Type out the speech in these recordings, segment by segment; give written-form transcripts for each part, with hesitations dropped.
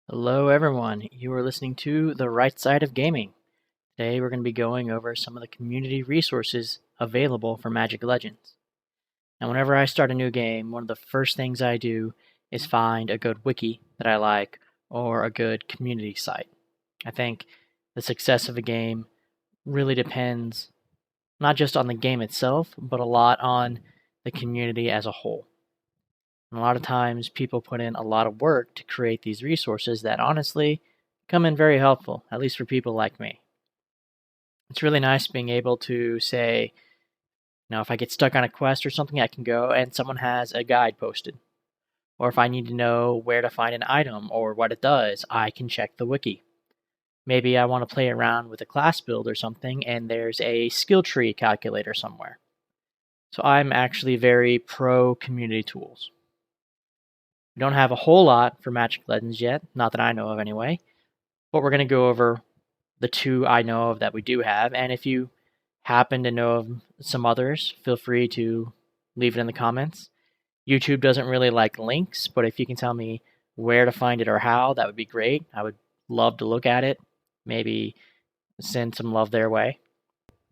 Hello, everyone. You are listening to The Right Side of Gaming. Today, we're going to be going over some of the community resources available for Magic Legends. Now, whenever I start a new game, one of the first things I do is find a good wiki that I like or a good community site. I think the success of a game really depends not just on the game itself, but a lot on the community as a whole. And a lot of times people put in a lot of work to create these resources that honestly come in very helpful, at least for people like me. It's really nice being able to say, if I get stuck on a quest or something, I can go and someone has a guide posted. Or if I need to know where to find an item or what it does, I can check the wiki. Maybe I want to play around with a class build or something, and there's a skill tree calculator somewhere. So I'm actually very pro community tools. We don't have a whole lot for Magic Legends yet, not that I know of anyway, but we're going to go over the two I know of that we do have, and if you happen to know of some others, feel free to leave it in the comments. YouTube doesn't really like links, but if you can tell me where to find it or how, that would be great. I would love to look at it, maybe send some love their way.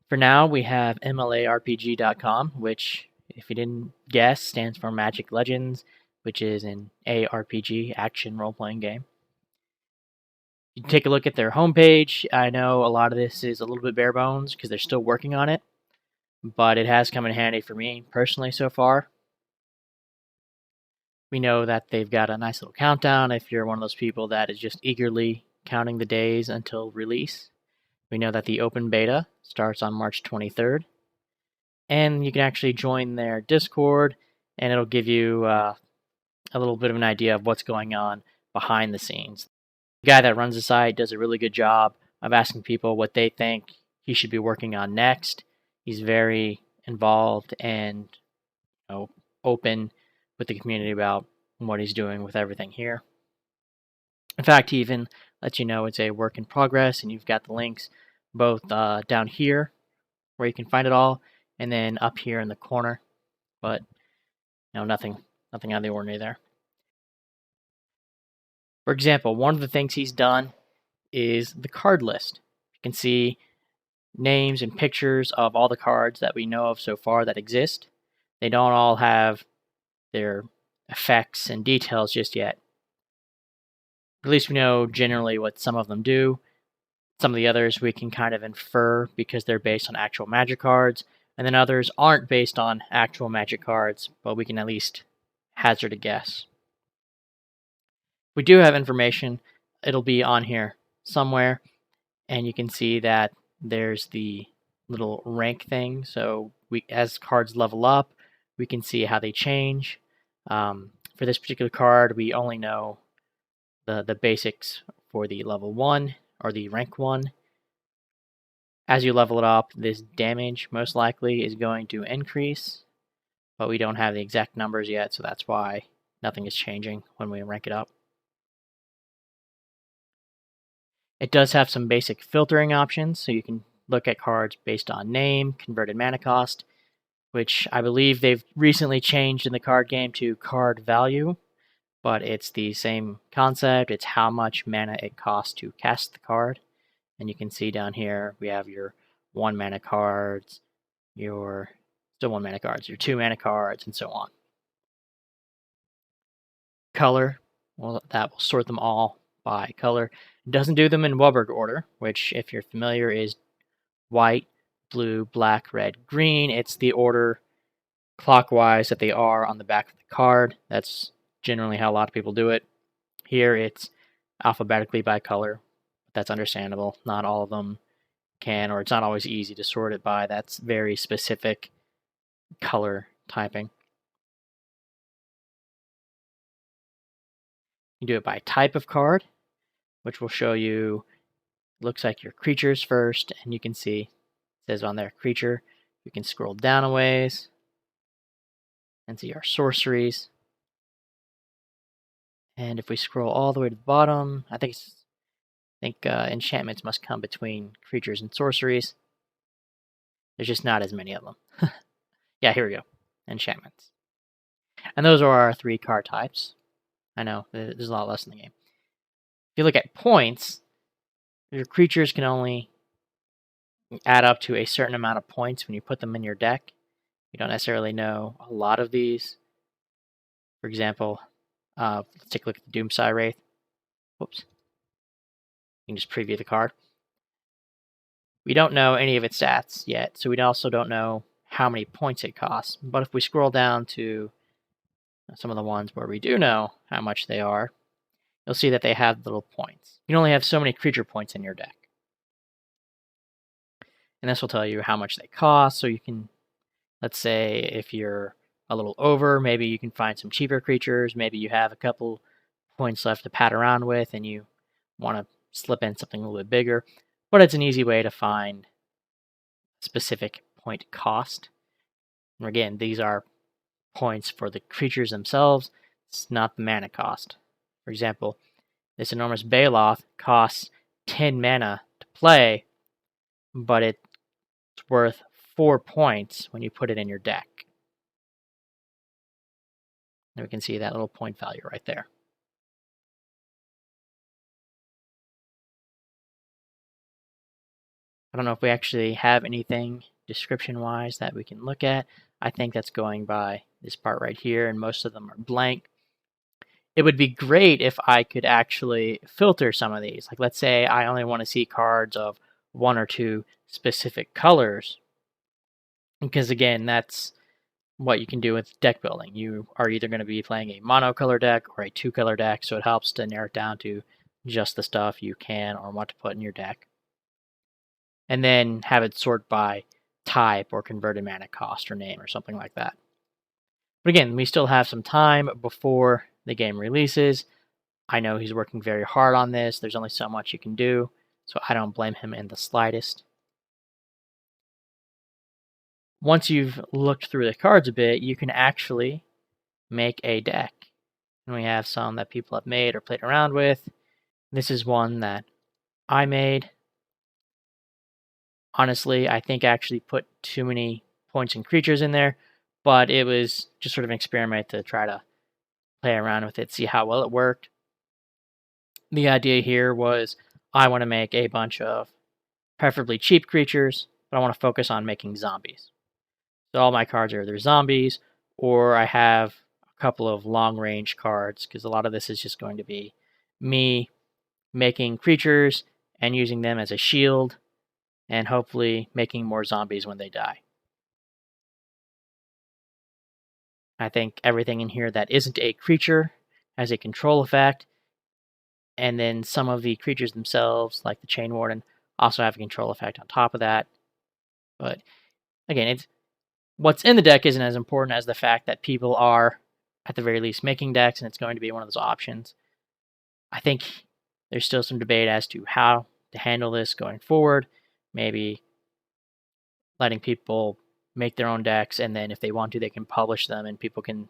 For now, we have MLARPG.com, which, if you didn't guess, stands for Magic Legends, which is an ARPG, action role-playing game. You can take a look at their homepage. I know a lot of this is a little bit bare bones because they're still working on it, but it has come in handy for me personally so far. We know that they've got a nice little countdown if you're one of those people that is just eagerly counting the days until release. We know that the open beta starts on March 23rd, and you can actually join their Discord, and it'll give you a little bit of an idea of what's going on behind the scenes. The guy that runs the site does a really good job of asking people what they think he should be working on next. He's very involved and open with the community about what he's doing with everything here. In fact, he even lets you know it's a work in progress, and you've got the links both down here where you can find it all, and then up here in the corner. But nothing out of the ordinary there. For example, one of the things he's done is the card list. You can see names and pictures of all the cards that we know of so far that exist. They don't all have their effects and details just yet. At least we know generally what some of them do. Some of the others we can kind of infer because they're based on actual Magic cards, and then others aren't based on actual Magic cards, but we can at least hazard a guess. If we do have information, it'll be on here somewhere, and you can see that there's the little rank thing. So as cards level up, we can see how they change. For this particular card, we only know the basics for the level 1 or the rank 1. As you level it up, this damage most likely is going to increase, but we don't have the exact numbers yet, so that's why nothing is changing when we rank it up. It does have some basic filtering options, so you can look at cards based on name, converted mana cost, which I believe they've recently changed in the card game to card value, but it's the same concept. It's how much mana it costs to cast the card. And you can see down here, we have your 1 mana cards, your still 1 mana cards, your 2 mana cards, and so on. Color, well, that will sort them all by color. It doesn't do them in Wahlberg order, which, if you're familiar, is white, blue, black, red, green. It's the order clockwise that they are on the back of the card. That's generally how a lot of people do it. Here it's alphabetically by color. That's understandable. Not all of them can, or it's not always easy to sort it by. That's very specific color typing. You do it by type of card, which will show you, looks like your creatures first, and you can see it says on there creature. You can scroll down a ways and see our sorceries. And if we scroll all the way to the bottom, I think enchantments must come between creatures and sorceries. There's just not as many of them. Yeah, here we go. Enchantments. And those are our 3 card types. I know, there's a lot less in the game. you look at points, your creatures can only add up to a certain amount of points when you put them in your deck. You don't necessarily know a lot of these. For example, let's take a look at the Doomsday Wraith. Whoops. You can just preview the card. We don't know any of its stats yet, so we also don't know how many points it costs. But if we scroll down to some of the ones where we do know how much they are, you'll see that they have little points. You can only have so many creature points in your deck. And this will tell you how much they cost, so you can, let's say, if you're a little over, maybe you can find some cheaper creatures, maybe you have a couple points left to pat around with and you want to slip in something a little bit bigger. But it's an easy way to find specific point cost. And again, these are points for the creatures themselves. It's not the mana cost. For example, this enormous Baloth costs 10 mana to play, but it's worth 4 points when you put it in your deck. And we can see that little point value right there. I don't know if we actually have anything description-wise that we can look at. I think that's going by this part right here, and most of them are blank. It would be great if I could actually filter some of these. Like, let's say I only want to see cards of 1 or 2 specific colors. Because, again, that's what you can do with deck building. You are either going to be playing a monocolor deck or a 2-color deck, so it helps to narrow it down to just the stuff you can or want to put in your deck. And then have it sort by type or converted mana cost or name or something like that. But again, we still have some time before the game releases. I know he's working very hard on this. There's only so much you can do, so I don't blame him in the slightest. Once you've looked through the cards a bit, you can actually make a deck. And we have some that people have made or played around with. This is one that I made. Honestly, I think I actually put too many points and creatures in there, but it was just sort of an experiment to try to play around with it, see how well it worked. The idea here was I want to make a bunch of preferably cheap creatures, but I want to focus on making zombies. So all my cards are either zombies, or I have a couple of long-range cards, because a lot of this is just going to be me making creatures and using them as a shield, and hopefully making more zombies when they die. I think everything in here that isn't a creature has a control effect, and then some of the creatures themselves, like the Chain Warden, also have a control effect on top of that. But again, what's in the deck isn't as important as the fact that people are, at the very least, making decks, and it's going to be one of those options. I think there's still some debate as to how to handle this going forward. Maybe letting people make their own decks, and then if they want to, they can publish them, and people can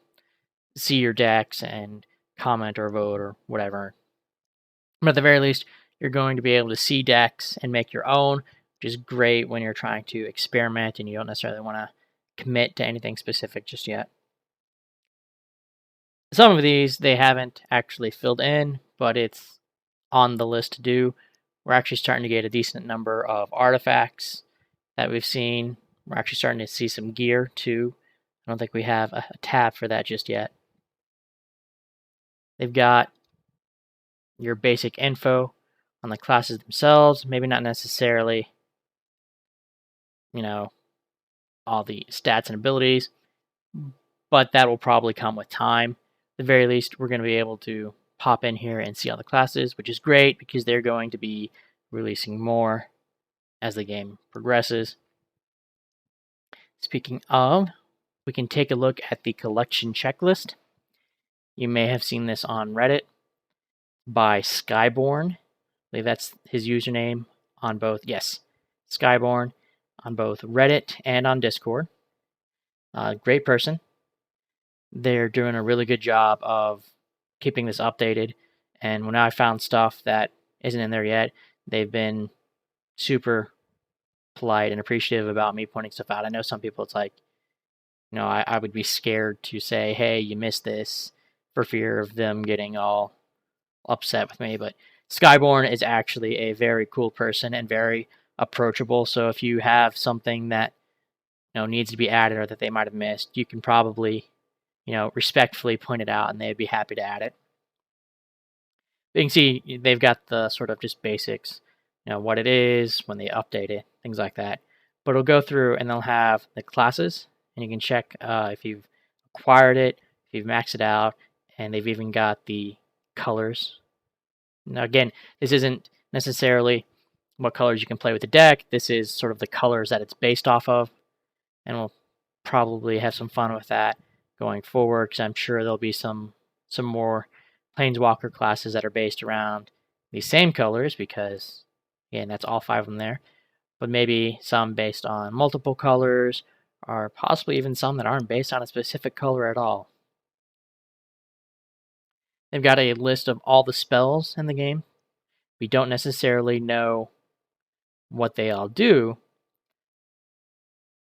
see your decks and comment or vote or whatever. But at the very least, you're going to be able to see decks and make your own, which is great when you're trying to experiment and you don't necessarily want to commit to anything specific just yet. Some of these they haven't actually filled in, but it's on the list to do. We're actually starting to get a decent number of artifacts that we've seen. We're actually starting to see some gear too. I don't think we have a tab for that just yet. They've got your basic info on the classes themselves, maybe not necessarily, all the stats and abilities, but that will probably come with time. At the very least, we're going to be able to pop in here and see all the classes, which is great because they're going to be releasing more as the game progresses. Speaking of, we can take a look at the collection checklist. You may have seen this on Reddit by Skyborn. I believe that's his username on both, Skyborn, on both Reddit and on Discord. Great person. They're doing a really good job of keeping this updated. And when I found stuff that isn't in there yet, they've been super polite and appreciative about me pointing stuff out. I know some people, it's like, I would be scared to say, hey, you missed this, for fear of them getting all upset with me. But Skyborn is actually a very cool person and very approachable. So if you have something that needs to be added or that they might have missed, you can probably respectfully point it out, and they'd be happy to add it. You can see they've got the sort of just basics, what it is, when they update it, things like that. But it'll go through and they'll have the classes, and you can check if you've acquired it, if you've maxed it out, and they've even got the colors. Now, again, this isn't necessarily what colors you can play with the deck. This is sort of the colors that it's based off of, and we'll probably have some fun with that going forward, because I'm sure there'll be some more Planeswalker classes that are based around these same colors, because, again, that's all 5 of them there. But maybe some based on multiple colors, or possibly even some that aren't based on a specific color at all. They've got a list of all the spells in the game. We don't necessarily know what they all do,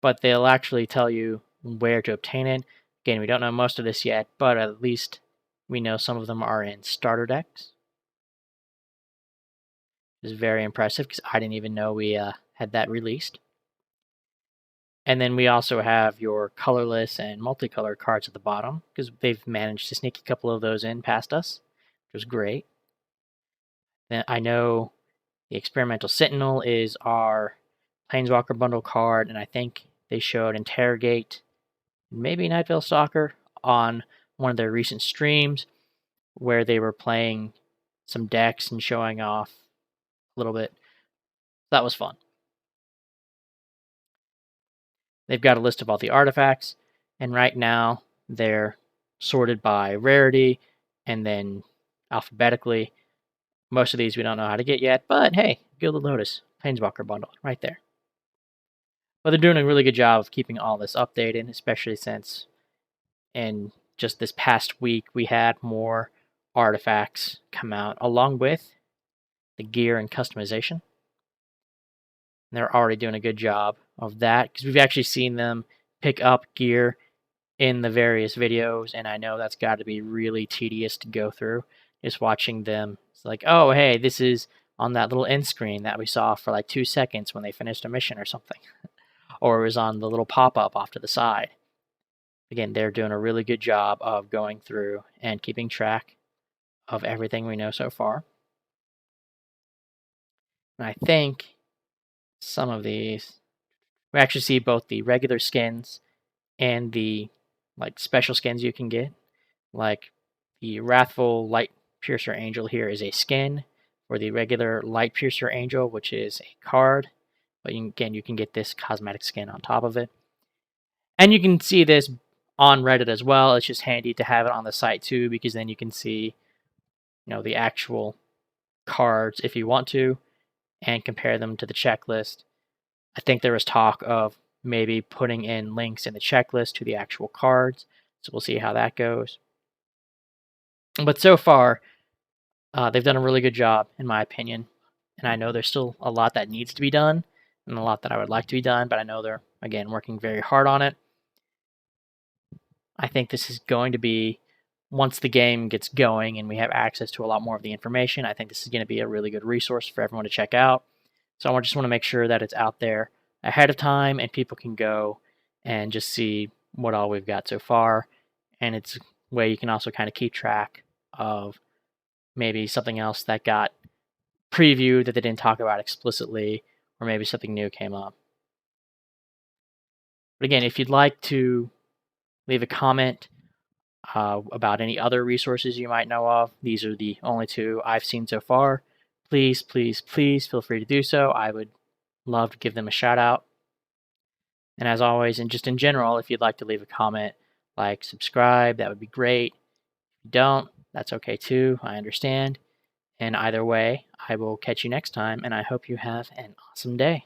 but they'll actually tell you where to obtain it. Again, we don't know most of this yet, but at least we know some of them are in starter decks. It's very impressive, because I didn't even know we had that released. And then we also have your colorless and multicolor cards at the bottom, because they've managed to sneak a couple of those in past us, which was great. Then I know the Experimental Sentinel is our Planeswalker bundle card, and I think they showed Interrogate, maybe Night Veil Stalker, on one of their recent streams, where they were playing some decks and showing off a little bit. That was fun. They've got a list of all the artifacts, and right now they're sorted by rarity and then alphabetically. Most of these we don't know how to get yet, but hey, Gilded Lotus, Planeswalker bundle, right there. But they're doing a really good job of keeping all this updated, especially since in just this past week we had more artifacts come out, along with the gear and customization. And they're already doing a good job of that, because we've actually seen them pick up gear in the various videos, and I know that's got to be really tedious to go through, just watching them. It's like, oh, hey, this is on that little end screen that we saw for like 2 seconds when they finished a mission or something. Or it was on the little pop-up off to the side. Again, they're doing a really good job of going through and keeping track of everything we know so far. And I think some of these, we actually see both the regular skins and the special skins you can get. Like the Wrathful Light Piercer Angel here is a skin for the regular Light Piercer Angel, which is a card. But again, you can get this cosmetic skin on top of it. And you can see this on Reddit as well. It's just handy to have it on the site too, because then you can see, the actual cards if you want to, and compare them to the checklist. I think there was talk of maybe putting in links in the checklist to the actual cards, so we'll see how that goes. But so far, they've done a really good job, in my opinion, and I know there's still a lot that needs to be done, and a lot that I would like to be done, but I know they're, again, working very hard on it. I think this is going to be, once the game gets going and we have access to a lot more of the information, I think this is going to be a really good resource for everyone to check out. So I just want to make sure that it's out there ahead of time and people can go and just see what all we've got so far. And it's a way you can also kind of keep track of maybe something else that got previewed that they didn't talk about explicitly, or maybe something new came up. But again, if you'd like to leave a comment about any other resources you might know of, these are the only 2 I've seen so far. Please, please, please feel free to do so. I would love to give them a shout out. And as always, and just in general, if you'd like to leave a comment, like, subscribe, that would be great. If you don't, that's okay too. I understand. And either way, I will catch you next time, and I hope you have an awesome day.